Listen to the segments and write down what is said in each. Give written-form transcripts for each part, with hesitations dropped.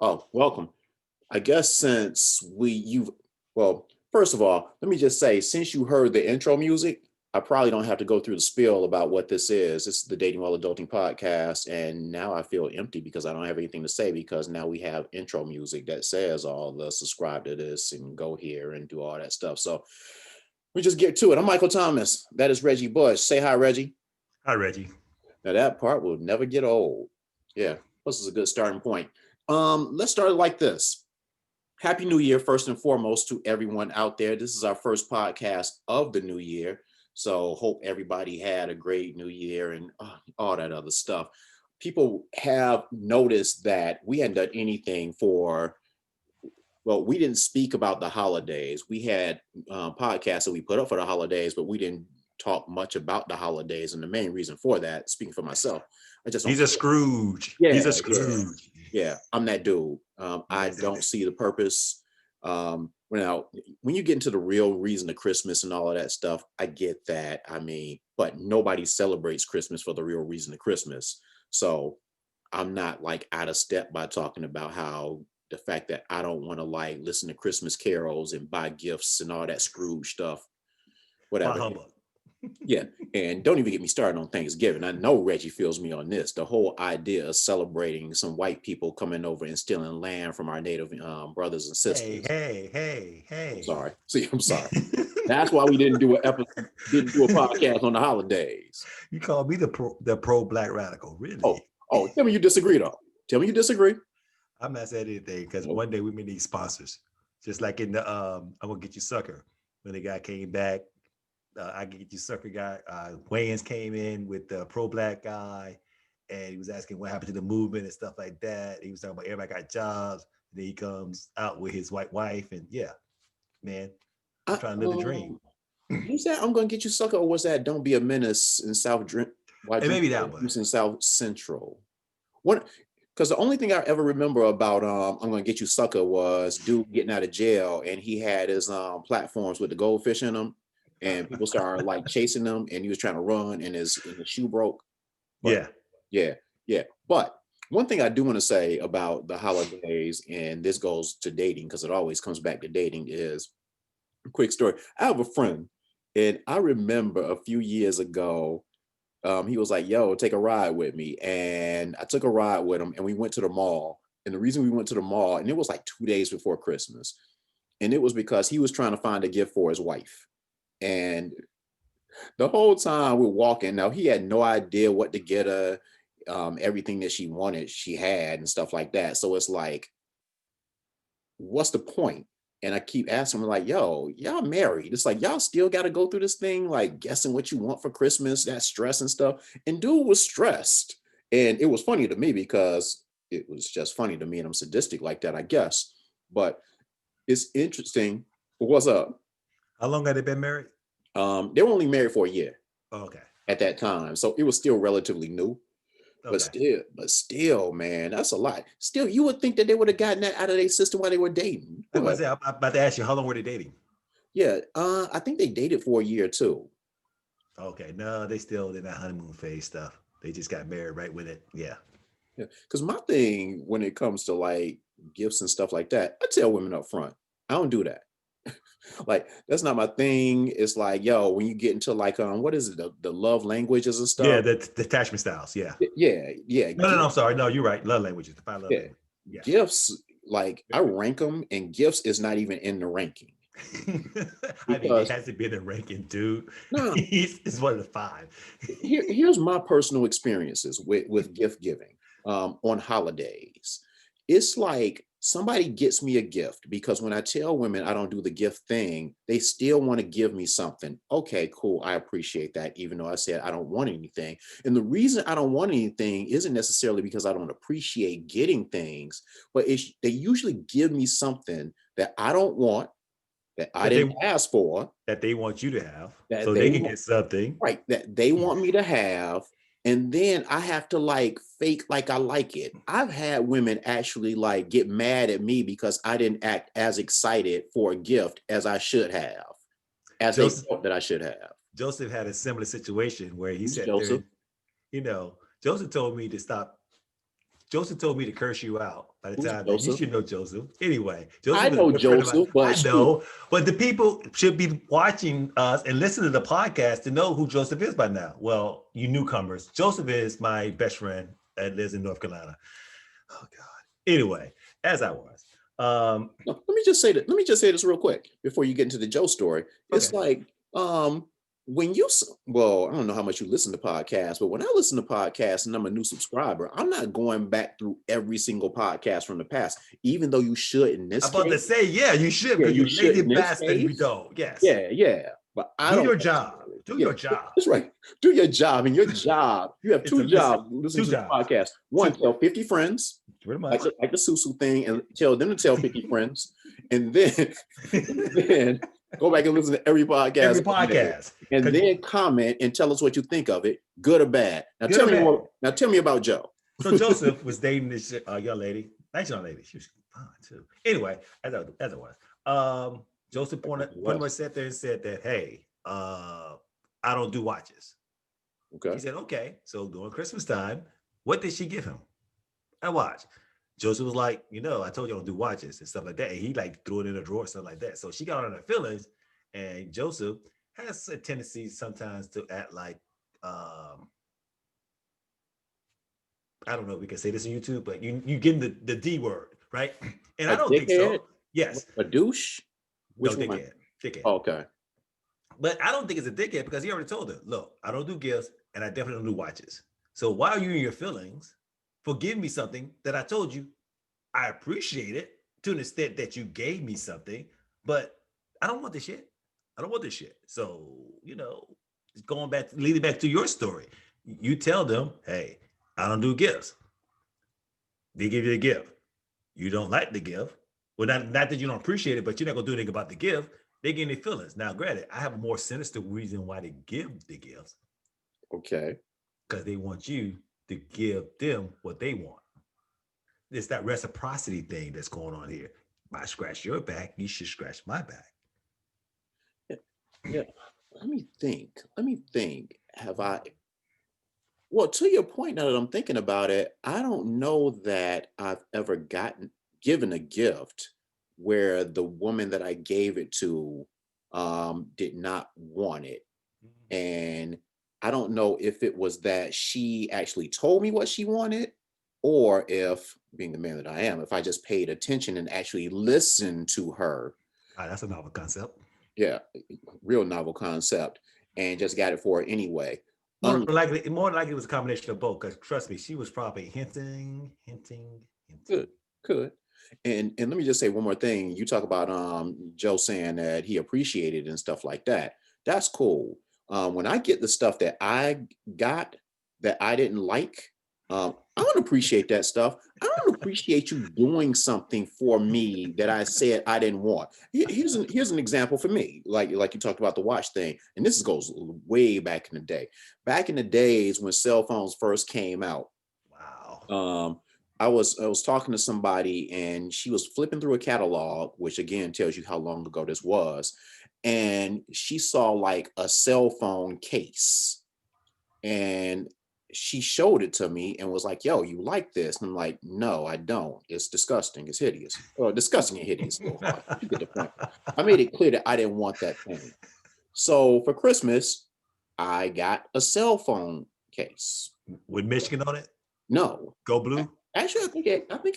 Oh, welcome. I guess well, first of all, let me just say, since you heard the intro music, I probably don't have to go through the spiel about what this is. This is the Dating While Adulting podcast, and now I feel empty because I don't have anything to say because now we have intro music that says all the subscribe to this and go here and do all that stuff. So we just get to it. I'm Michael Thomas. That is Reggie Bush. Say hi, Reggie. Hi, Reggie. Now that part will never get old. Yeah, this is a good starting point. Let's start like this. Happy New Year, first and foremost, to everyone out there. This is our first podcast of the new year. So, hope everybody had a great new year and all that other stuff. People have noticed that we hadn't done anything well, we didn't speak about the holidays. We had podcasts that we put up for the holidays, but we didn't talk much about the holidays. And the main reason for that, speaking for myself, I just don't. He's a Scrooge. Yeah, He's a Scrooge. Yeah, I'm that dude. I don't see the purpose. Now, when you get into the real reason of Christmas and all of that stuff, I get that. I mean, but nobody celebrates Christmas for the real reason of Christmas. So I'm not like out of step by talking about how the fact that I don't want to like listen to Christmas carols and buy gifts and all that Scrooge stuff, whatever. Yeah, and don't even get me started on Thanksgiving. I know Reggie feels me on this. The whole idea of celebrating some white people coming over and stealing land from our native brothers and sisters. Hey. I'm sorry. See, I'm sorry. That's why we didn't do a podcast on the holidays. You call me the pro black radical, really? Oh, tell me you disagree though. Tell me you disagree. I'm not saying anything because one day we may need sponsors. Just like in the I'm gonna get you sucker when the guy came back. I Can Get You Sucker guy. Wayans came in with the pro-black guy, and he was asking what happened to the movement and stuff like that. He was talking about everybody got jobs. And then he comes out with his white wife, and yeah, man, I'm trying to live the dream. Who's that? I'm Gonna Get You Sucker, or was that Don't Be a Menace in South Drink? Maybe that one. In South Central. What? Because the only thing I ever remember about I'm Gonna Get You Sucker was dude getting out of jail, and he had his platforms with the goldfish in them. And people started like chasing him, and he was trying to run, and his shoe broke. But, yeah. But one thing I do want to say about the holidays, and this goes to dating because it always comes back to dating, is a quick story. I have a friend, and I remember a few years ago, he was like, "Yo, take a ride with me," and I took a ride with him, and we went to the mall. And the reason we went to the mall, and it was like 2 days before Christmas, and it was because he was trying to find a gift for his wife. And the whole time we're walking, now he had no idea what to get her, everything that she wanted, she had and stuff like that. So it's like, what's the point? And I keep asking him like, yo, y'all married. It's like, y'all still got to go through this thing, like guessing what you want for Christmas, that stress and stuff. And dude was stressed. And it was funny to me because it was just funny to me. And I'm sadistic like that, I guess. But it's interesting. What's up? How long had they been married? They were only married for a year. Okay. At that time, so it was still relatively new. Okay. But still, man, that's a lot. Still, you would think that they would have gotten that out of their system while they were dating. I'm about to ask you, how long were they dating? Yeah, I think they dated for a year too. Okay, no, they're not honeymoon phase stuff. They just got married right with it. Yeah. Because my thing when it comes to like gifts and stuff like that, I tell women up front, I don't do that. Like that's not my thing. It's like, yo, when you get into like what is it, the love languages and stuff? Yeah, the attachment styles. Yeah. No, I'm sorry. No, you're right. Love languages. The 5 love languages. Yeah. Gifts, like I rank them, and gifts is not even in the ranking. I mean, it has to be in the ranking, dude. No, it's one of the 5. Here's my personal experiences with gift giving on holidays. It's like somebody gets me a gift, because when I tell women I don't do the gift thing, they still want to give me something. Okay, cool. I appreciate that, even though I said I don't want anything. And the reason I don't want anything isn't necessarily because I don't appreciate getting things, but they usually give me something that I don't want, that I didn't ask for, that they want you to have, so they can get something. Right, that they want me to have. And then I have to like fake like I like it. I've had women actually like get mad at me because I didn't act as excited for a gift as I should have, as they thought that I should have. Joseph had a similar situation where he said, Joseph? Joseph told me to stop Joseph told me to curse you out by the Who's time that you Joseph? should know Joseph. Anyway, I Joseph is a know good friend of mine. Joseph, but I shoot, know, but the people should be watching us and listening to the podcast to know who Joseph is by now. Well, you newcomers, Joseph is my best friend that lives in North Carolina. Oh God. Anyway, as I was. no, let me just say that. Let me just say this real quick before you get into the Joe story. It's Okay. like when well, I don't know how much you listen to podcasts, but when I listen to podcasts and I'm a new subscriber, I'm not going back through every single podcast from the past, even though you should in this I'm about to case. say, yeah, you should, Yeah, because you you're should lazy in this bastard if you case. don't. Yes. Yeah, but I Do don't your job. necessarily. Do Yeah, your job. that's right. Do your job, and your job. You have It's a two listen. jobs. Listen Two to the jobs. podcast. One, tell 50 friends, Pretty like much. like the Susu thing, and tell them to tell 50 friends, and then go back and listen to every podcast. Every podcast. And 'Cause then comment and tell us what you think of it, good or bad. Now Good tell or me bad. more. Now tell me about Joe. So Joseph was dating this young lady, nice young lady. She was fine too. Anyway, as it was, Joseph pretty much sat there and said that, hey, I don't do watches. Okay. He said, okay. So during Christmas time, what did she give him? A watch. Joseph was like, I told you I don't do watches and stuff like that. And he like threw it in a drawer, stuff like that. So she got on her feelings, and Joseph has a tendency sometimes to act like, I don't know if we can say this on YouTube, but you getting the D word, right? And I don't think so. Yes. A douche? Which no, dickhead. Dickhead. Okay. But I don't think it's a dickhead because he already told her, look, I don't do gifts and I definitely don't do watches. So why are you in your feelings for giving me something that I told you I appreciate it to an extent that you gave me something, but I don't want this shit. I don't want this shit. So, leading back to your story, you tell them, hey, I don't do gifts. They give you a gift. You don't like the gift. Well, not that you don't appreciate it, but you're not going to do anything about the gift. They get any feelings. Now, granted, I have a more sinister reason why they give the gifts. Okay. Because they want you to give them what they want. It's that reciprocity thing that's going on here. If I scratch your back, you should scratch my back. Yeah. Let me think. Well, to your point, now that I'm thinking about it, I don't know that I've ever given a gift where the woman that I gave it to did not want it. And I don't know if it was that she actually told me what she wanted, or if, being the man that I am, if I just paid attention and actually listened to her. That's a novel concept. Yeah, real novel concept, and just got it for her anyway. More likely it was a combination of both, because trust me, she was probably hinting. Could. And let me just say one more thing. You talk about Joe saying that he appreciated and stuff like that. That's cool. When I get the stuff that I got that I didn't like, I don't appreciate that stuff. I don't appreciate you doing something for me that I said I didn't want. Here's an example for me, like you talked about the watch thing, and this goes way back in the day. Back in the days when cell phones first came out. Wow. I was talking to somebody, and she was flipping through a catalog, which again tells you how long ago this was, and she saw like a cell phone case, and she showed it to me and was like, yo, you like this? And I'm like, no, I don't. It's disgusting. It's hideous. Well, disgusting and hideous. You get the point. I made it clear that I didn't want that thing. So for Christmas, I got a cell phone case. With Michigan on it? No. Go Blue? Actually, I think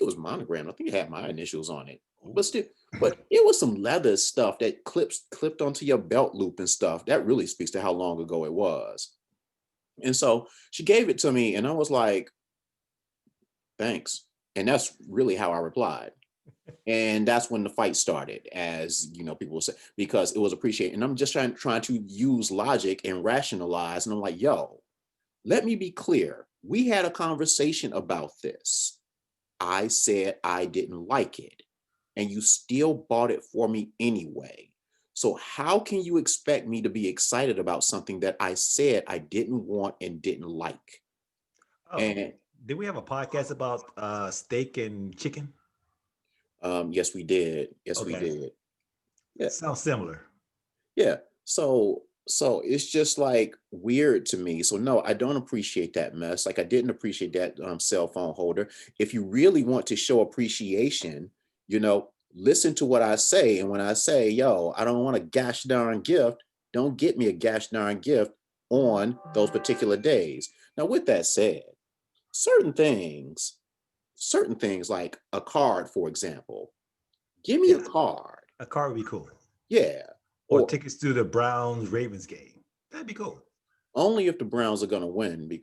it was monogrammed. I think it had my initials on it. But it was some leather stuff that clipped onto your belt loop and stuff. That really speaks to how long ago it was. And so she gave it to me, and I was like, thanks. And that's really how I replied. And that's when the fight started, as people will say, because it was appreciated. And I'm just trying to use logic and rationalize. And I'm like, yo, let me be clear. We had a conversation about this. I said I didn't like it, and you still bought it for me anyway. So how can you expect me to be excited about something that I said I didn't want and didn't like? Oh, and did we have a podcast about steak and chicken? Yes, we did. We did. Yeah. Sounds similar. Yeah. So So it's just like weird to me. So no, I don't appreciate that mess. Like I didn't appreciate that cell phone holder. If you really want to show appreciation, listen to what I say. And when I say, yo, I don't want a gosh darn gift, don't get me a gosh darn gift on those particular days. Now, with that said, certain things, certain things like a card, for example, give me a Yes, card. a car would be cool. Yeah. Or Or tickets to the Browns Ravens game. That'd be cool. only if the Browns are gonna win, but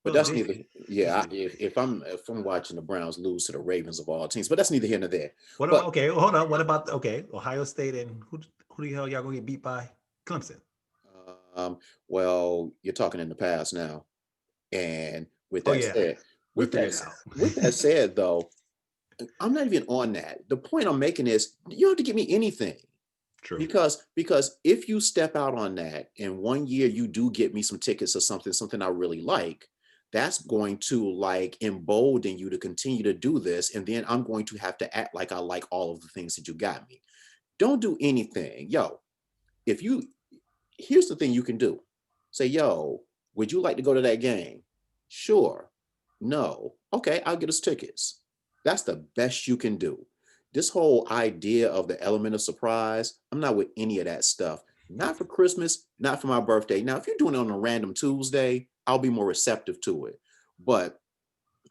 Well, that's they neither. Yeah, if I'm watching the Browns lose to the Ravens of all teams, but that's neither here nor there. what about But okay? Hold on. What about okay? Ohio State and who the hell y'all gonna get beat by? Clemson. um, well, you're talking in the past now, and with Oh that yeah, said, we'll with figure that it s- out. with that said though, I'm not even on that. The point I'm making is you don't have to give me anything. True. Because if you step out on that and one year you do get me some tickets or something I really like, that's going to like embolden you to continue to do this. And then I'm going to have to act like I like all of the things that you got me. Don't do anything. Yo, if you here's the thing you can do. Say, yo, would you like to go to that game? Sure. No. Okay, I'll get us tickets. That's the best you can do. This whole idea of the element of surprise, I'm not with any of that stuff. Not for Christmas, not for my birthday. Now, if you're doing it on a random Tuesday, I'll be more receptive to it. But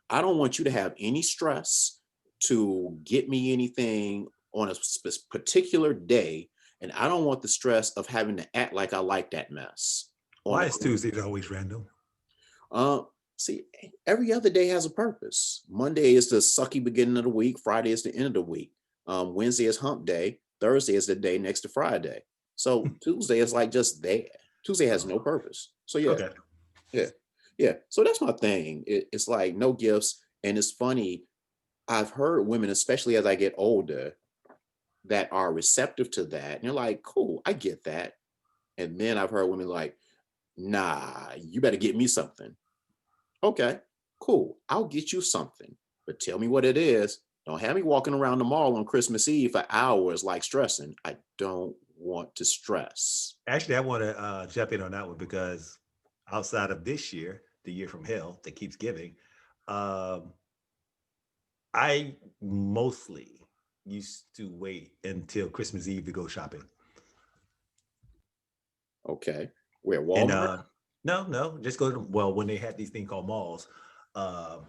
I don't want you to have any stress to get me anything on a particular day. And I don't want the stress of having to act like I like that mess on Why a is Tuesdays always random? uh, see, every other day has a purpose. Monday is the sucky beginning of the week. Friday is the end of the week. Wednesday is hump day. Thursday is the day next to Friday. So Tuesday is like just there. Tuesday has no Oh, purpose. So yeah, okay. yeah, yeah. So that's my thing. It's like no gifts. And it's funny. I've heard women, especially as I get older, that are receptive to that. And you're like, cool, I get that. And then I've heard women like, nah, you better get me something. Okay, cool. I'll get you something, but tell me what it is. Don't have me walking around the mall on Christmas Eve for hours like stressing. I don't want to stress. Actually, I want to jump in on that one because outside of this year, the year from hell that keeps giving, um, I mostly used to wait until Christmas Eve to go shopping. Okay. Where And Walmart? no, no, just go to well when they had these thing called malls. Um,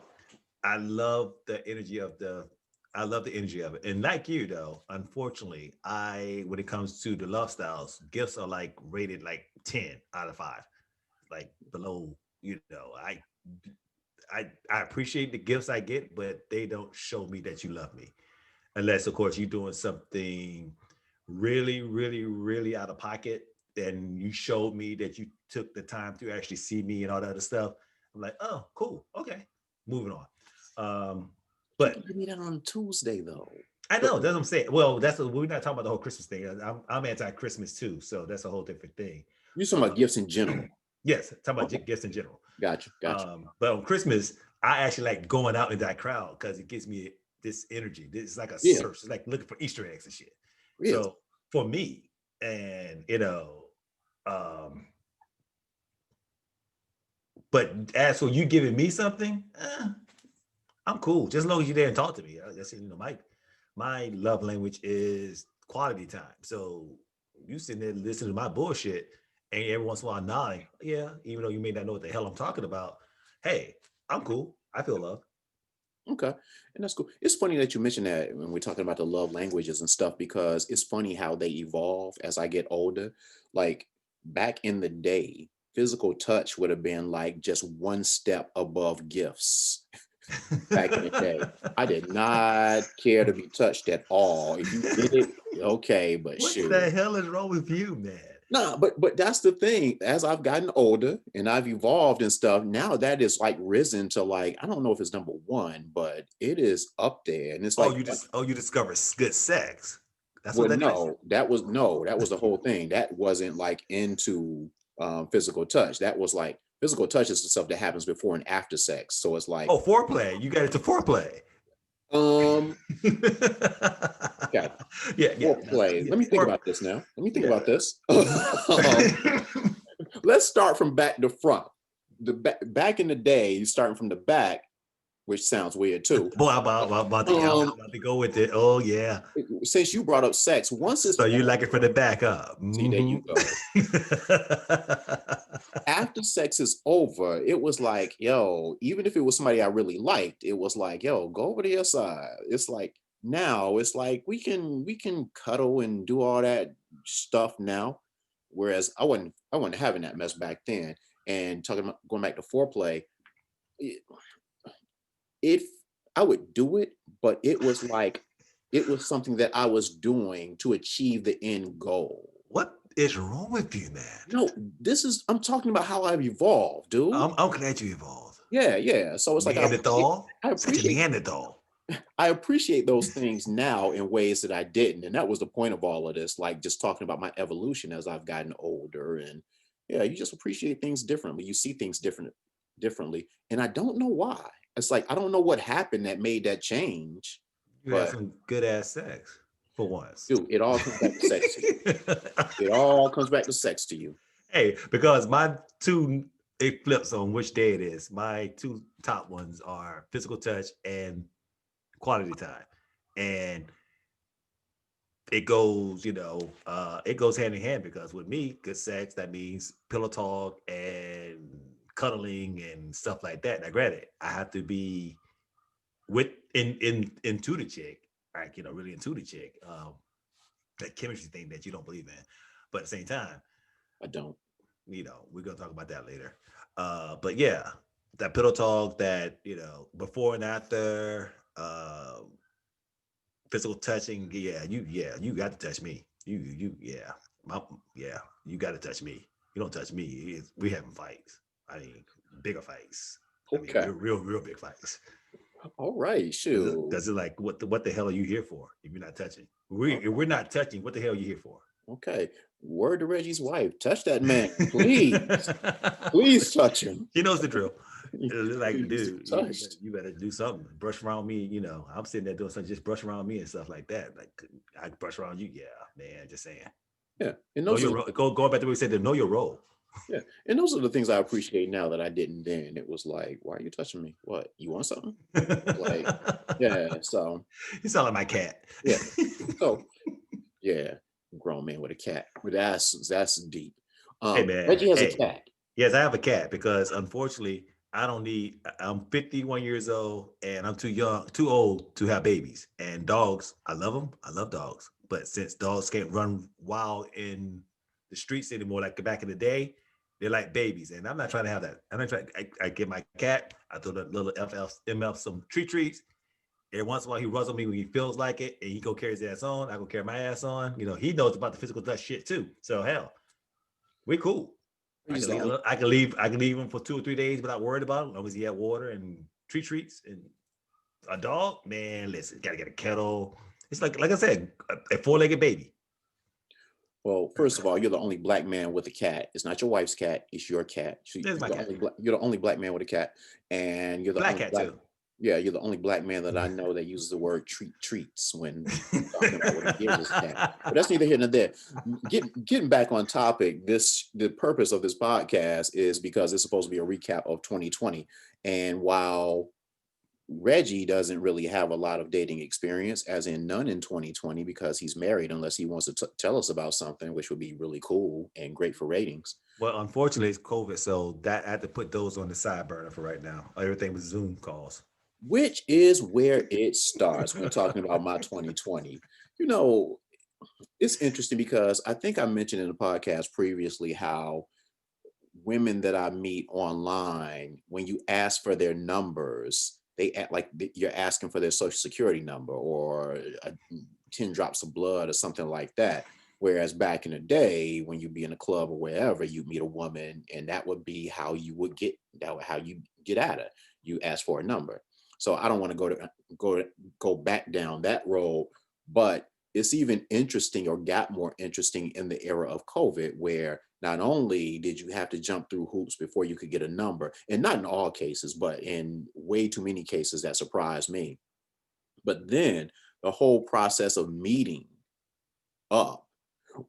I love the energy of the. I love the energy of it. And like you though, unfortunately, I when it comes to the love styles, gifts are like rated like 10 out of 5. Like below, I appreciate the gifts I get, but they don't show me that you love me. Unless of course you're doing something really, really, really out of pocket, and you showed me that you took the time to actually see me and all that other stuff. I'm like, oh, cool, okay, moving on. You can But give me that on Tuesday though. I But know that's what I'm saying. Well, we're not talking about the whole Christmas thing. I'm anti-Christmas too, so that's a whole different thing. you're talking about Uh, gifts in general. yes, talking about Okay. gifts in general. Gotcha. Gotcha. But on Christmas, I actually like going out in that crowd because it gives me this energy. This is like a Yeah. search. It's like looking for Easter eggs and shit. Yeah. So for me, and um, but as for you giving me something, I'm cool. Just as long as you're there and talk to me. That's my love language is quality time. So you sitting there listening to my bullshit and every once in a while nodding, yeah, even though you may not know what the hell I'm talking about. Hey, I'm cool. I feel love. Okay. And that's cool. It's funny that you mentioned that when we're talking about the love languages and stuff, because it's funny how they evolve as I get older. Like back in the day, physical touch would have been like just one step above gifts back in the day. I did not care to be touched at all. If you did it, okay, but What shoot. the hell is wrong with you, man? No, but that's the thing. As I've gotten older and I've evolved and stuff, now that is like risen to like, I don't know if it's number one, but it is up there. And it's Oh, like, you discover good sex. That's what well, that is. that was the whole thing. That wasn't like into physical touch. That was like physical touch is the stuff that happens before and after sex. So it's like, Oh, foreplay. You got it to foreplay. Um, okay, Yeah, yeah, foreplay. yeah. Let me think about this now. Let me think Yeah. about this. Let's start from back to front. Back in the day, starting from the back, which sounds weird too. Boy, I'm Um, about to go with it. Oh yeah. since you brought up sex, once it's So you like it from the back up. see, there you go. After sex is over, it was like, yo, even if it was somebody I really liked, it was like, yo, go over to your side. It's like now, it's like we can cuddle and do all that stuff now. Whereas I wasn't having that mess back then. And talking about going back to foreplay, it, if I would do it, but it was like it was something that I was doing to achieve the end goal. What is wrong with you, man? No, I'm talking about how I've evolved, dude. I'm glad you evolved. Yeah, yeah. So it's like Neanderthal? I Such a appreciate Neanderthal. I appreciate those things now in ways that I didn't. And that was the point of all of this, like just talking about my evolution as I've gotten older. And yeah, you just appreciate things differently. You see things differently. And I don't know why. It's like I don't know what happened that made that change. You had But some good ass sex for once. dude, it all comes back to sex to you. It all comes back to sex to you. Hey, because my two, it flips on which day it is. My two top ones are physical touch and quality time. And it goes, it goes hand in hand because with me, good sex, that means pillow talk and cuddling and stuff like that. Now, granted, I have to be with into the chick, like really into the chick. That chemistry thing that you don't believe in, but at the same time, I don't. we're gonna talk about that later. But yeah, that pillow talk, that before and after, physical touching. You got to touch me. Yeah, my, yeah, you got to touch me. You don't touch me, we having fights. I mean, bigger fights. I mean, Okay. real big fights. All right. Shoot. Because it's like, what the hell are you here for if you're not touching? If we're not touching, what the hell are you here for? Okay. Word to Reggie's wife. Touch that man, please. Please touch him. She knows the drill. Like, Please dude, touched. you better do something. Brush around me. I'm sitting there doing something, just brush around me and stuff like that. Like, I brush around you. Yeah, man, just saying. Yeah. And Know those your are role. Going back to what we said, to know your role. yeah. And those are the things I appreciate now that I didn't then. It was like, why are you touching me? What? You want something? Like, yeah. So You sound like my cat. yeah. So yeah. Grown man with a cat. But that's deep. Hey man, Reggie has a hey. cat. Yes, I have a cat because unfortunately, I'm 51 years old and I'm too old to have babies. And dogs, I love them. I love dogs. But since dogs can't run wild in the streets anymore like back in the day, they're like babies. And I'm not trying to have that. I'm not trying. I get my cat. I throw the little MF some treats. Every once in a while, he runs on me when he feels like it, and he go carry his ass on. I go carry my ass on. He knows about the physical touch shit too. So hell, we cool. I He's can the leave. only, I can leave him for 2 or 3 days without worried about him, as long as he had water and treats. And a dog, man, listen, gotta get a kettle. It's like I said, a four-legged baby. well, first of all, you're the only black man with a cat. It's not your wife's cat. It's your cat. There's my cat. You're the only black man with a cat, and you're the Black only cat black. too. Yeah, you're the only black man that I know that uses the word treats when talking about what he gives his cat. But that's neither here nor there. Getting back on topic, the purpose of this podcast is because it's supposed to be a recap of 2020. And while Reggie doesn't really have a lot of dating experience, as in none in 2020, because he's married, unless he wants to tell us about something, which would be really cool and great for ratings. Well, unfortunately, it's COVID, so that I had to put those on the side burner for right now. Everything was Zoom calls. Which is where it starts when talking about my 2020. You know, it's interesting because I think I mentioned in the podcast previously how women that I meet online, when you ask for their numbers, they act like you're asking for their social security number or 10 drops of blood or something like that. Whereas back in the day, when you'd be in a club or wherever, you meet a woman, and that would be how you would get how you get at her. You ask for a number. So I don't want to go back down that road, but it's even interesting or got more interesting in the era of COVID, where not only did you have to jump through hoops before you could get a number, and not in all cases, but in way too many cases that surprised me. But then the whole process of meeting up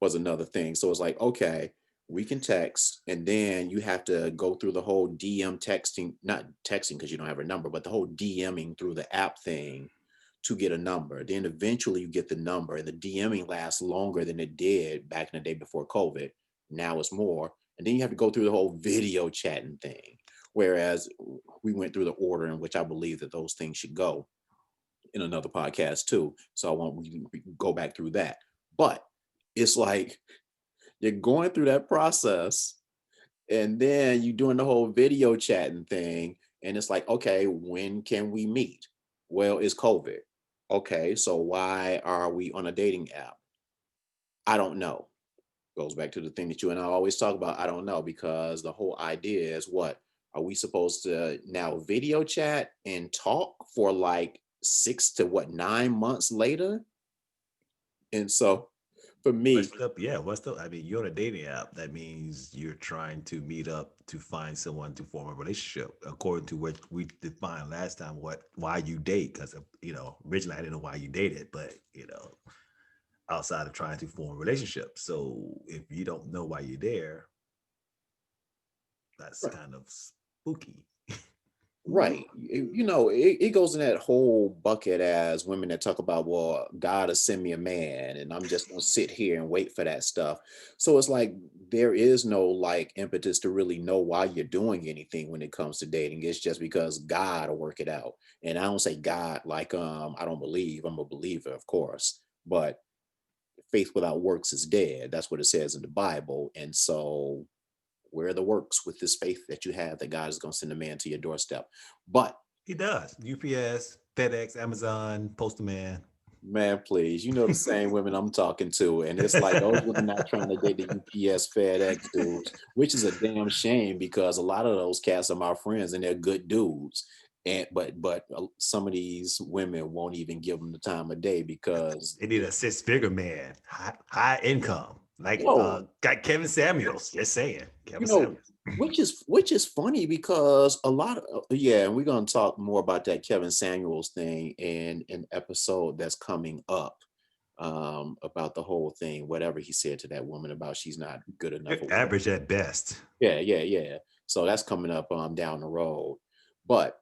was another thing. So it's like, okay, we can text, and then you have to go through the whole DM texting, not texting because you don't have her number, but the whole DMing through the app thing to get a number. Then eventually you get the number, and the DMing lasts longer than it did back in the day before COVID. Now it's more. And then you have to go through the whole video chatting thing. Whereas we went through the order in which I believe that those things should go in another podcast too. So I won't we can go back through that. But it's like you're going through that process, and then you're doing the whole video chatting thing. And it's like, okay, when can we meet? Well, it's COVID. Okay, so why are we on a dating app? I don't know. Goes back to the thing that you and I always talk about. I don't know, because the whole idea is, what are we supposed to now video chat and talk for like 6 to 9 months later? And so for me, What's the, I mean, you're on a dating app. That means you're trying to meet up to find someone to form a relationship, according to what we defined last time, why you date. Because, originally I didn't know why you dated, but, outside of trying to form a relationship. So if you don't know why you're there, that's right. kind of spooky. Right. It goes in that whole bucket as women that talk about, well, God will send me a man and I'm just going to sit here and wait for that stuff. So it's like there is no like impetus to really know why you're doing anything when it comes to dating. It's just because God will work it out. And I don't say God like I don't believe. I'm a believer, of course. But faith without works is dead. That's what it says in the Bible. And so where are the works with this faith that you have that God is going to send a man to your doorstep? But He does. UPS, FedEx, Amazon, Postman. man, please, the same women I'm talking to. And it's like those women not trying to date the UPS FedEx dudes, which is a damn shame because a lot of those cats are my friends and they're good dudes. And but some of these women won't even give them the time of day because They need a six-figure man, high income, like whoa, got Kevin Samuels. Just saying, you Kevin know, Samuels. which is funny because a lot of yeah, and we're gonna talk more about that Kevin Samuels thing in an episode that's coming up about the whole thing, whatever he said to that woman about she's not good enough You're or whatever. average at best. Yeah, yeah, yeah. So that's coming up down the road. But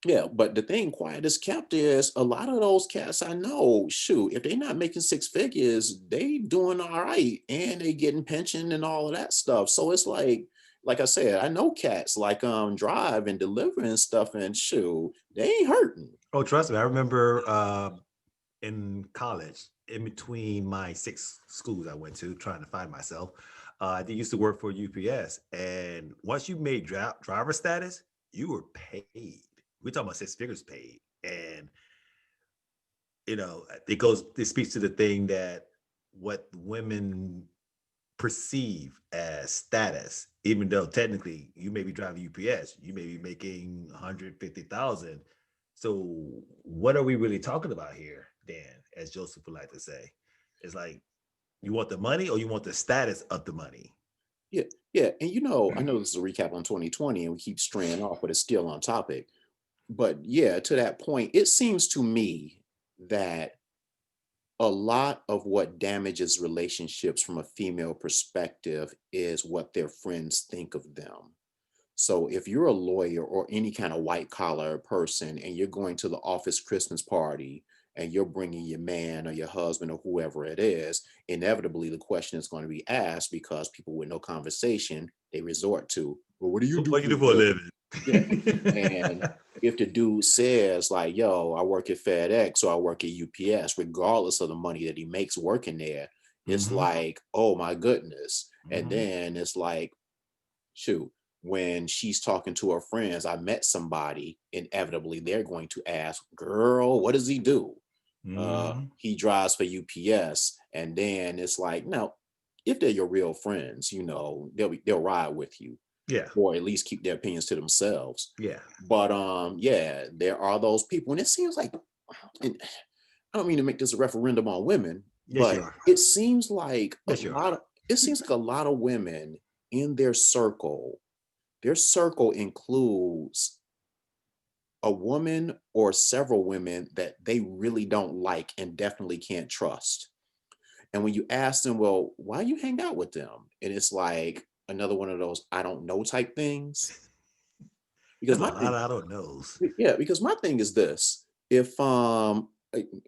yeah, but the thing quiet is kept is a lot of those cats I know, shoot, if they're not making six figures, they doing all right and they getting pension and all of that stuff. So it's like I said, I know cats like drive and deliver and stuff, and shoot, they ain't hurting. Oh, trust me, I remember in college, in between my six schools I went to, trying to find myself, I did used to work for UPS, and once you made driver status, you were paid. We're talking about six figures paid, and it speaks to the thing that what women perceive as status, even though technically you may be driving UPS, you may be making 150,000. So what are we really talking about here, Dan? As Joseph would like to say, it's like you want the money or you want the status of the money. Yeah, yeah. And I know this is a recap on 2020 and we keep straying off, but it's still on topic. But yeah, to that point, it seems to me that a lot of what damages relationships from a female perspective is what their friends think of them. So if you're a lawyer or any kind of white collar person and you're going to the office Christmas party and you're bringing your man or your husband or whoever it is, inevitably the question is going to be asked because people with no conversation, they resort to, well, what do you do What you for do for a a living? living? Yeah. And if the dude says like, yo, I work at FedEx or I work at UPS, regardless of the money that he makes working there, it's Mhm, like, oh my goodness. And mhm. then it's like, shoot, when she's talking to her friends, I met somebody, inevitably they're going to ask, girl, what does he do? Mhm. He drives for UPS. And then it's like, no, if they're your real friends, they'll ride with you Yeah, or at least keep their opinions to themselves. yeah. But yeah, there are those people, and it seems like, and I don't mean to make this a referendum on women, Yes, but you are. it seems like Yes, you are. a lot of women in their circle includes a woman or several women that they really don't like and definitely can't trust. And when you ask them, well, why you hang out with them? And it's like another one of those I don't know type things. Because That's a my lot thing, of I don't knows. yeah, because my thing is this. If I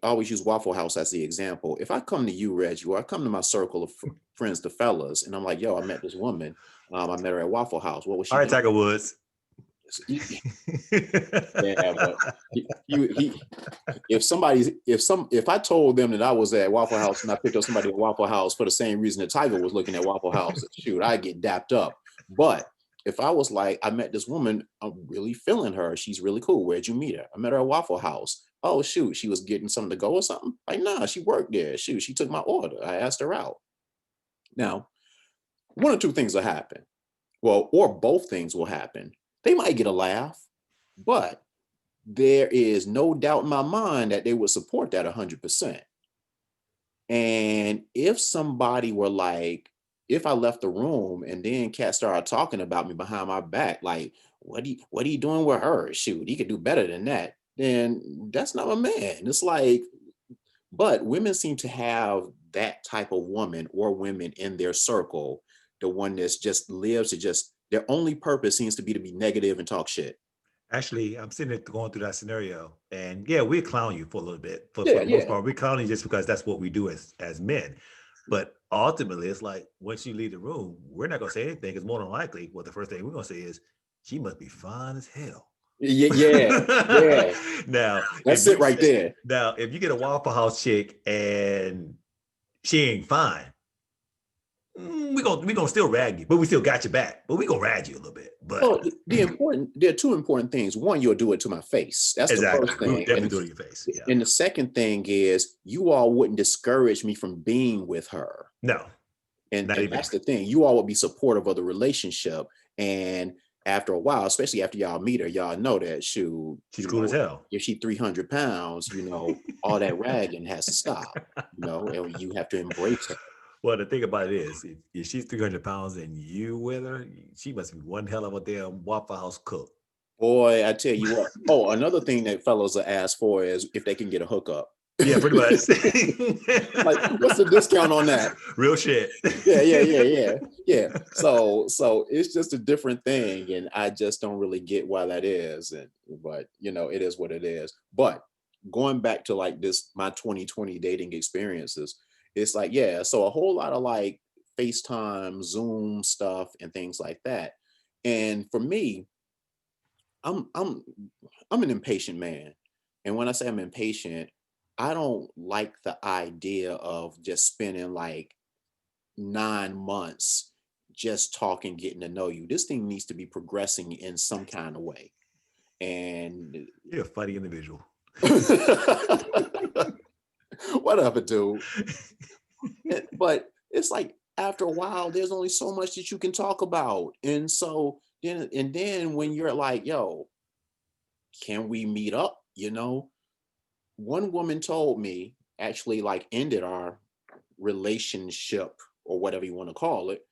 always use Waffle House as the example. If I come to you, Reggie, or I come to my circle of friends, the fellas, and I'm like, yo, I met this woman. I met her at Waffle House. What was All she right, doing? Tiger Woods. Yeah, but if somebody's if I told them that I was at Waffle House and I picked up somebody at Waffle House for the same reason that Tiger was looking at Waffle House, shoot, I get dapped up. But if I was like, I met this woman, I'm really feeling her. She's really cool. Where'd you meet her? I met her at Waffle House. Oh shoot, she was getting something to go or something. Like, nah, she worked there. Shoot, she took my order. I asked her out. Now, one or two things will happen. Well, or both things will happen. They might get a laugh, but there is no doubt in my mind that they would support that 100%. And if somebody were like, if I left the room and then cat started talking about me behind my back, like, what are you doing with her? Shoot, he could do better than that. Then that's not my man. It's like, but women seem to have that type of woman or women in their circle, the one that's just lives to just their only purpose seems to be negative and talk shit. Actually, I'm sitting there going through that scenario, and yeah, we clown you for a little bit. For Yeah, the most yeah. part, we clown you just because that's what we do as men. But ultimately, it's like once you leave the room, we're not gonna say anything. Because more than likely, what the first thing we're gonna say is, "She must be fine as hell." Yeah, yeah, yeah. now, That's it right there. if you get a Waffle House chick and she ain't fine, we gonna still rag you, but we still got your back. But we gonna rag you a little bit. But Well, there are two important things. One, you'll do it to my face. That's the exactly, first we would thing. definitely do it in your face. Yeah, And the second thing is you all wouldn't discourage me from being with her. no, And not even. that's the thing. You all would be supportive of the relationship. And after a while, especially after y'all meet her, y'all know that shoot, She's cool as hell. if she 300 pounds, all that ragging has to stop, and you have to embrace her. Well, the thing about it is, if she's 300 pounds and you with her, she must be one hell of a damn Waffle House cook. Boy, I tell you what. Oh, another thing that fellows are asked for is if they can get a hookup. Yeah, pretty much. Like, what's the discount on that? Real shit. Yeah. So it's just a different thing, and I just don't really get why that is. But it is what it is. But going back to like my 2020 dating experiences, it's like, yeah, so a whole lot of like FaceTime, Zoom stuff, and things like that. And for me, I'm I'm I'm an impatient man. And when I say I'm impatient, I don't like the idea of just spending like 9 months just talking, getting to know you. This thing needs to be progressing in some kind of way. And You're a funny individual. whatever, dude. But it's like after a while, there's only so much that you can talk about. And so then when you're like, yo, can we meet up? One woman told me, actually like ended our relationship or whatever you want to call it,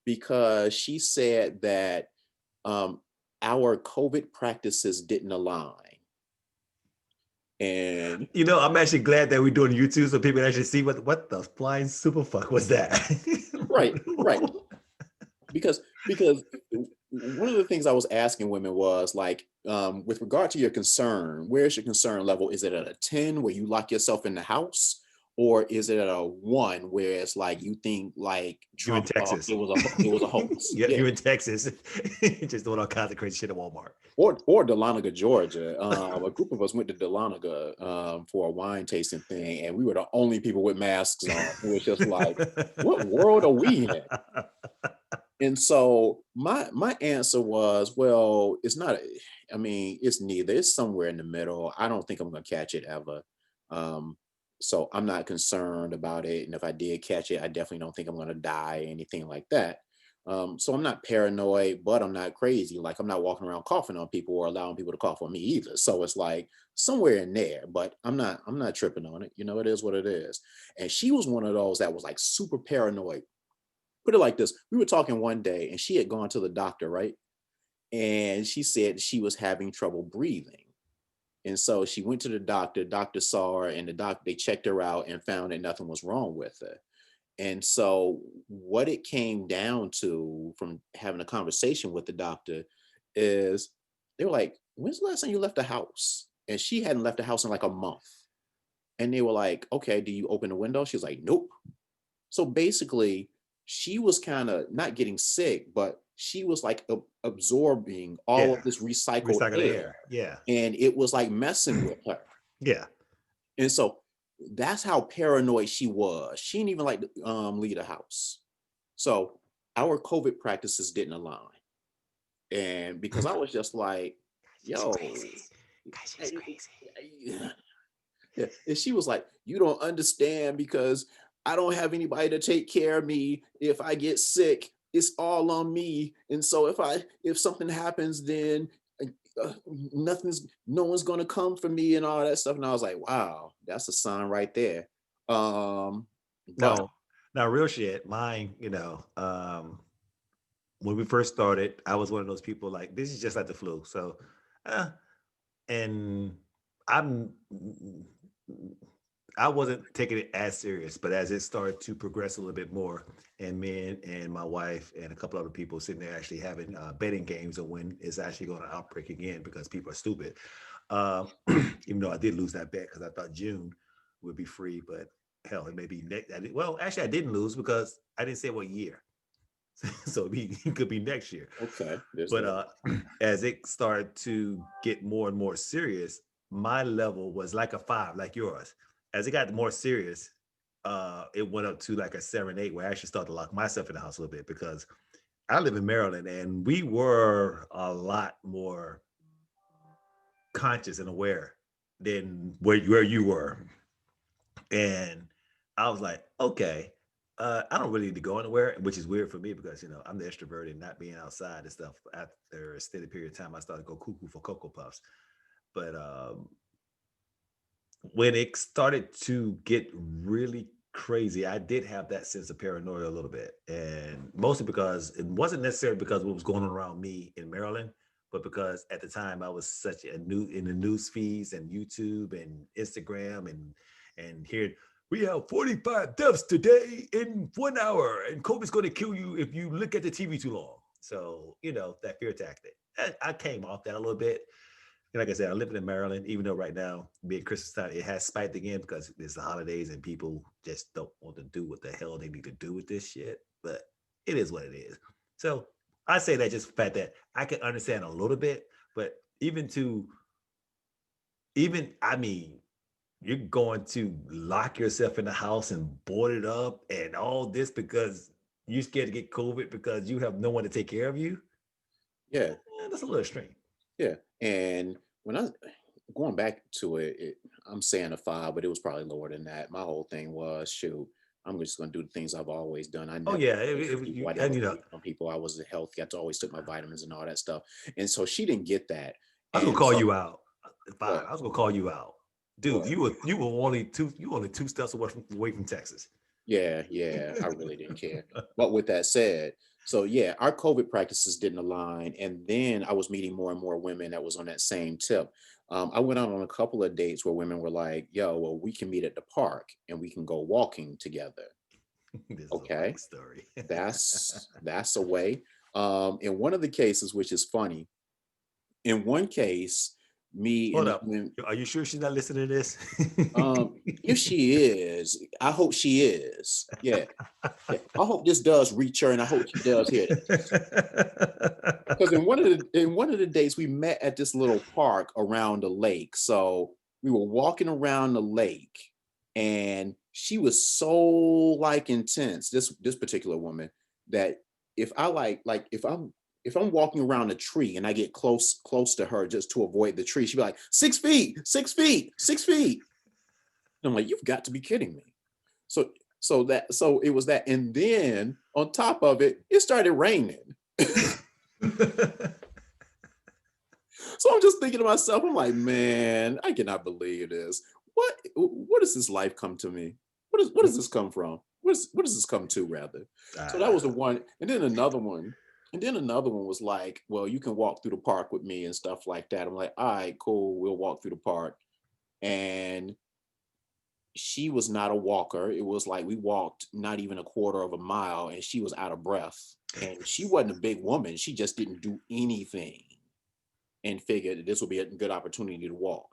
because she said that our COVID practices didn't align. And I'm actually glad that we're doing YouTube so people can actually see what the flying super fuck was that. right. Because one of the things I was asking women was like, with regard to your concern, where's your concern level? Is it at a 10 where you lock yourself in the house? Or is it at a 1 where it's like you think like You're in Trump Texas. it was a hoax? Yeah, you're in Texas, just doing all kinds of crazy shit at Walmart. Or Dahlonega, Georgia. A group of us went to Dahlonega for a wine tasting thing, and we were the only people with masks on. It was just like, what world are we in? And so my answer was, well, it's not. It's neither. It's somewhere in the middle. I don't think I'm gonna catch it ever. So I'm not concerned about it. And if I did catch it, I definitely don't think I'm gonna die or anything like that. So I'm not paranoid, but I'm not crazy. Like I'm not walking around coughing on people or allowing people to cough on me either. So it's like somewhere in there, but I'm not tripping on it. It is what it is. And she was one of those that was like super paranoid. Put it like this. We were talking one day and she had gone to the doctor, right? and she said she was having trouble breathing. And so she went to the doctor. Doctor saw her, and they checked her out and found that nothing was wrong with her. And so what it came down to from having a conversation with the doctor is they were like, "When's the last time you left the house?" And she hadn't left the house in like a month. And they were like, "Okay, do you open the window?" She's like, "Nope." So basically, she was kind of not getting sick, but she was like absorbing all Yeah. of this recycled Recycle the air, air. Yeah. and it was like messing with her. Yeah. And so that's how paranoid she was. She didn't even like to leave the house. So our COVID practices didn't align. And because I was just like, She's yo, crazy. Guys, she's crazy. yeah. And she was like, "You don't understand because I don't have anybody to take care of me. If I get sick, it's all on me. And so if something happens, then no one's gonna come for me and all that stuff." And I was like, wow, that's a sign right there. Um, but No, now real shit. Mine, when we first started, I was one of those people like this is just like the flu. So, uh, and I'm I wasn't taking it as serious, but as it started to progress a little bit more, and me and my wife and a couple other people sitting there actually having betting games on when it's actually going to outbreak again because people are stupid. Uh, even though I did lose that bet because I thought June would be free, but hell, it may be next. Well, actually, I didn't lose because I didn't say what year, so it could be next year. okay, there's But that. as it started to get more and more serious, my level was like a 5, like yours. As it got more serious, it went up to like a 7, 8, where I actually started to lock myself in the house a little bit because I live in Maryland and we were a lot more conscious and aware than where you were. And I was like, okay, I don't really need to go anywhere, which is weird for me because I'm the extrovert and not being outside and stuff. After a steady period of time, I started to go cuckoo for Cocoa Puffs. But when it started to get really crazy, I did have that sense of paranoia a little bit, and mostly because it wasn't necessarily because of what was going on around me in Maryland, but because at the time I was such a new in the news feeds and YouTube and Instagram and here we have 45 deaths today in 1 hour, and COVID's going to kill you if you look at the TV too long. So that fear tactic. I came off that a little bit, like I said, I'm living in Maryland, even though right now, being Christmas time, it has spiked again because it's the holidays and people just don't want to do what the hell they need to do with this shit. But it is what it is. So I say that just the fact that I can understand a little bit, but even to I mean, you're going to lock yourself in the house and board it up and all this because you're scared to get COVID because you have no one to take care of you. Yeah, That's a little extreme. yeah. And when I going back to it, I'm saying a 5, but it was probably lower than that. My whole thing was, shoot, I'm just gonna do the things I've always done. I Oh never yeah, stayed it from was people. you, I and never stayed from people. I was healthy. I always took my vitamins and all that stuff. And so she didn't get that. I was gonna And call so you out. what? 5. I was gonna call you out, dude. What? You were only 2 steps away from Texas. Yeah, yeah, I really didn't care. But with that said, so yeah, our COVID practices didn't align. And then I was meeting more and more women that was on that same tip. I went out on a couple of dates where women were like, yo, well, we can meet at the park and we can go walking together. This is a funny Okay, story. that's a way. In one of the cases, which is funny, in one case, me and Hold this up. woman, Are you sure she's not listening to this? if she is, I hope she is. Yeah, yeah. I hope this does reach her, and I hope she does hear this. Because in one of the days we met at this little park around the lake. So we were walking around the lake, and she was so like intense. This particular woman that if I if I'm walking around a tree and I get close to her just to avoid the tree, she'd be like 6 feet, 6 feet, 6 feet. And I'm like, you've got to be kidding me. So it was that, and then on top of it, it started raining. So I'm just thinking to myself, I'm like, man, I cannot believe this. What does this life come to me? What does this come from? What does this come to rather? So that was the Ah, one. And then another one. And then another one was like, well, you can walk through the park with me and stuff like that. I'm like, all right, cool, we'll walk through the park. And she was not a walker. It was like we walked not even a quarter of a mile and she was out of breath. And she wasn't a big woman. She just didn't do anything and figured that this would be a good opportunity to walk.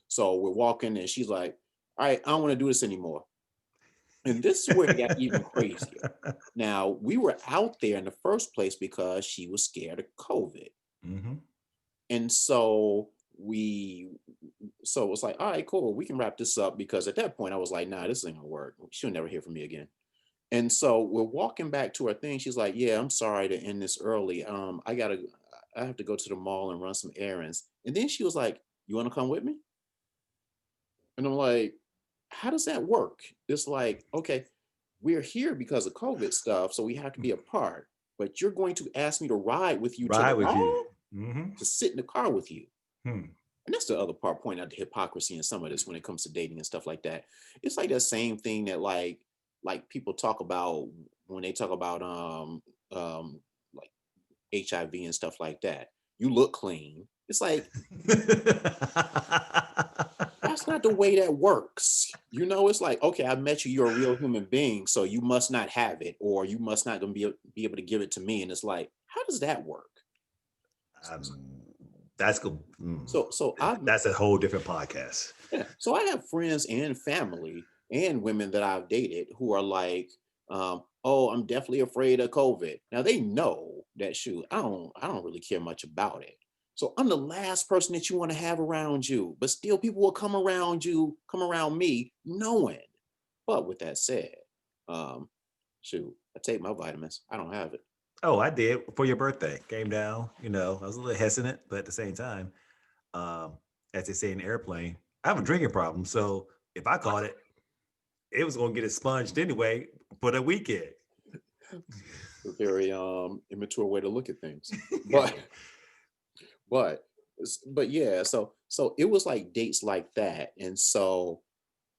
So we're walking and she's like, all right, I don't want to do this anymore. And this is where it got even crazier. Now, we were out there in the first place because she was scared of COVID. Mhm. And so it was like, all right, cool, we can wrap this up because at that point I was like, nah, this ain't gonna work. She'll never hear from me again. And so we're walking back to her thing. She's like, yeah, I'm sorry to end this early. I have to go to the mall and run some errands. And then she was like, you want to come with me? And I'm like, how does that work? It's like, okay, we're here because of COVID stuff, so we have to be apart. But you're going to ask me to ride with you to Ride the with you. mall, Hmm. to sit in the car with you. Hmm. And that's the other part, pointing out the hypocrisy in some of this when it comes to dating and stuff like that. It's like that same thing that like people talk about when they talk about like HIV and stuff like that. You look clean. It's like that's not the way that works. You know, it's like, okay, I met you, you're a real human being, so you must not have it, or you must not gonna be able to give it to me. And it's like, how does that work? um, that's good. So I That's a whole different podcast. Yeah. So I have friends and family and women that I've dated who are like, oh, I'm definitely afraid of COVID. Now they know that shoot, I don't really care much about it. So I'm the last person that you want to have around you, but still people will come around you, come around me knowing. But with that said, um, shoot, I take my vitamins. I don't have it. Oh, I did for your birthday. Came down. I was a little hesitant, but at the same time, um, as they say in the airplane, I have a drinking problem. So if I caught it, it was gonna get expunged anyway for the weekend. A very immature way to look at things. But but but yeah, so it was like dates like that. And so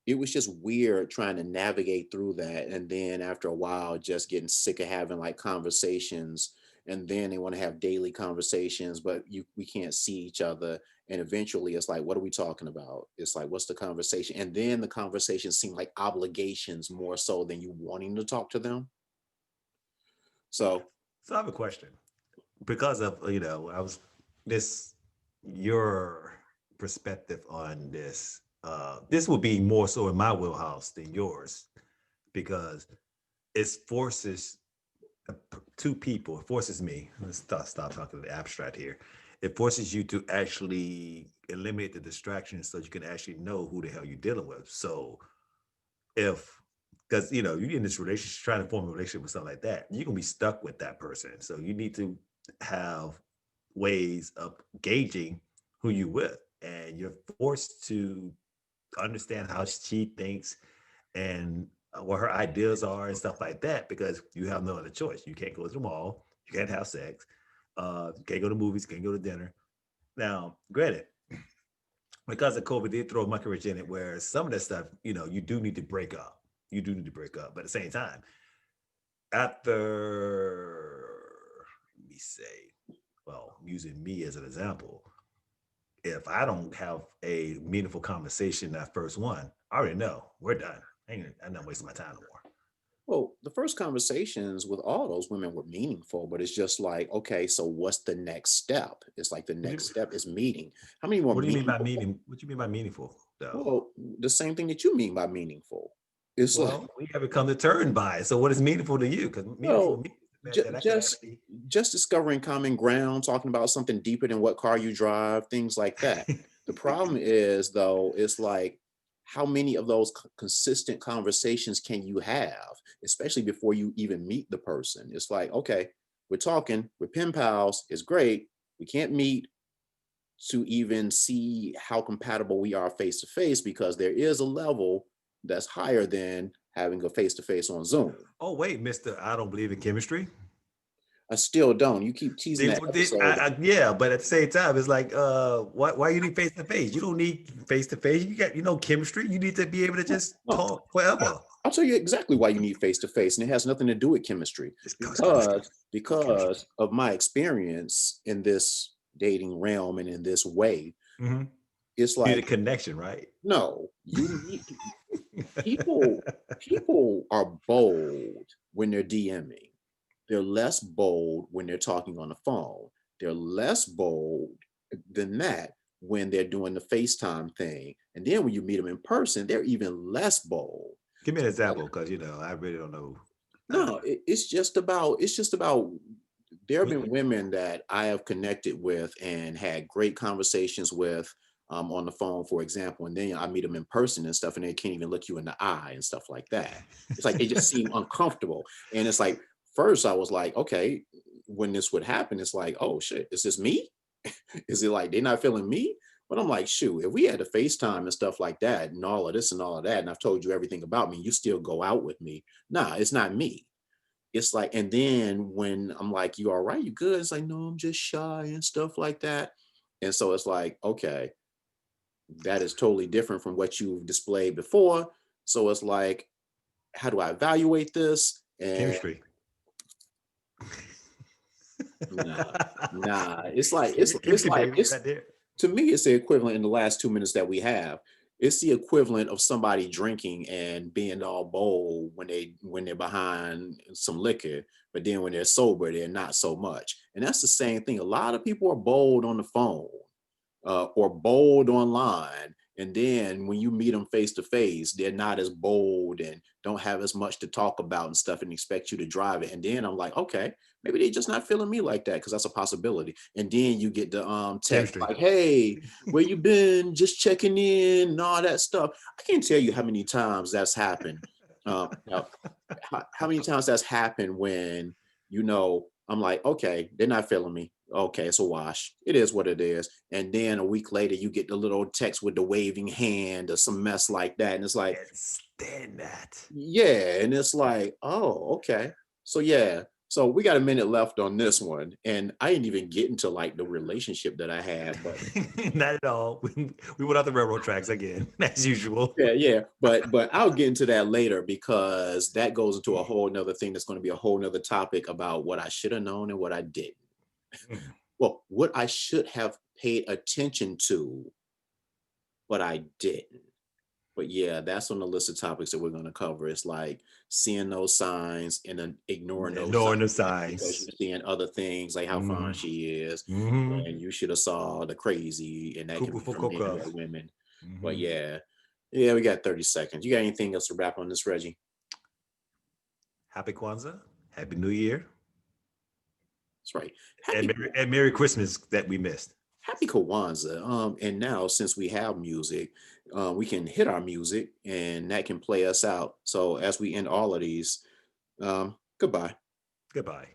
it was just weird trying to navigate through that. And then after a while, just getting sick of having like conversations. And then they want to have daily conversations, but we can't see each other. And eventually it's like, what are we talking about? It's like, what's the conversation? And then the conversations seem like obligations more so than you wanting to talk to them. So So I have a question because of I was this your perspective on this. This will be more so in my wheelhouse than yours because it forces two people. It forces me. Let's stop talking the abstract here. It forces you to actually eliminate the distractions so you can actually know who the hell you're dealing with. So if because you're in this relationship trying to form a relationship with something like that, you're gonna be stuck with that person. So you need to have ways of gauging who you with, and you're forced to understand how she thinks and what her ideas are and stuff like that because you have no other choice. You can't go to the mall, you can't have sex, you can't go to movies, you can't go to dinner. Now, granted, because of COVID did throw a monkey wrench in it, where some of that stuff, you do need to break up. You do need to break up. But at the same time, after, let me say, well, using me as an example, if I don't have a meaningful conversation that first one, I already know we're done. I'm not wasting my time no more. well, the first conversations with all those women were meaningful, but it's just like, okay, so what's the next step? It's like the What do next you, step is meeting. How many more what do you mean by meaningful? meaning? What do you mean by meaningful, though? Well, the same thing that you mean by meaningful. It's like, Well, we haven't come to term by it. So what is meaningful to you? Because meaningful to well, me is the fact ju- that I can just actually. just discovering common ground, talking about something deeper than what car you drive, things like that. The problem is though, it's like how many of those consistent conversations can you have, especially before you even meet the person? It's like, okay, we're talking, we're pen pals, it's great. We can't meet to even see how compatible we are face to face because there is a level that's higher than having a face to face on Zoom. Oh wait, Mister, I don't believe in chemistry. I still don't. You keep teasing that episode. Yeah, but at the same time, it's like, why you need face to face? You don't need face to face. You got, chemistry. You need to be able to No, just no. talk forever. I'll tell you exactly why you need face to face, and it has nothing to do with chemistry. It's chemistry. Because of my experience in this dating realm and in this way, Mhm. it's You need a like, connection, right? no, you need people. People are bold when they're DMing. They're less bold when they're talking on the phone. They're less bold than that when they're doing the FaceTime thing. And then when you meet them in person, they're even less bold. Give me an Like, example, because I really don't know. no, it's just about there have been women that I have connected with and had great conversations with on the phone, for example, and then I meet them in person and stuff, and they can't even look you in the eye and stuff like that. It's like they just seem uncomfortable. And it's like, first I was like, okay, when this would happen, it's like, oh shit, is this me? Is it like they're not feeling me? But I'm like, shoot, if we had to FaceTime and stuff like that and all of this and all of that, and I've told you everything about me, you still go out with me. Nah, it's not me. It's like, and then when I'm like, you all right, you good? It's like, no, I'm just shy and stuff like that. And so it's like, okay, that is totally different from what you've displayed before. So it's like, how do I evaluate this? And Chemistry. nah, nah. It's Chemistry, like baby, it's right there. to me, it's the equivalent in the last 2 minutes that we have. It's the equivalent of somebody drinking and being all bold when they're behind some liquor, but then when they're sober, they're not so much. And that's the same thing. A lot of people are bold on the phone or bold online. And then when you meet them face to face, they're not as bold and don't have as much to talk about and stuff and expect you to drive it. And then I'm like, okay, maybe they're just not feeling me like that because that's a possibility. And then you get the text Chemistry. like, hey, where you been? Just checking in and all that stuff. I can't tell you how many times that's happened. Now, how many times that's happened when, I'm like, okay, they're not feeling me. Okay, it's a wash. It is what it is. And then a week later, you get the little text with the waving hand or some mess like that. And it's like, Can't stand that. yeah. And it's like, oh, okay. So, yeah. So we got a minute left on this one. And I didn't even get into like the relationship that I had, but Not at all. We went off the railroad tracks again, as usual. yeah, yeah. But I'll get into that later because that goes into a whole nother thing that's going to be a whole nother topic about what I should have known and what I didn't. Mm. Well, what I should have paid attention to, but I didn't. But yeah, that's on the list of topics that we're going to cover. It's like seeing those signs and then ignoring those Ignoring the signs because signs. you're seeing other things like how fine Mhm. she is, Mhm. and you should have saw the crazy, and that can Cuckoo be for from men Cocoa. or women. But Mhm. yeah, yeah, we got 30 seconds. You got anything else to wrap on this, Reggie? Happy Kwanzaa. Happy New Year. That's right. And Happy Merry Christmas that we missed. Happy Kwanzaa. And now since we have music, we can hit our music and that can play us out. So as we end all of these, goodbye. Goodbye.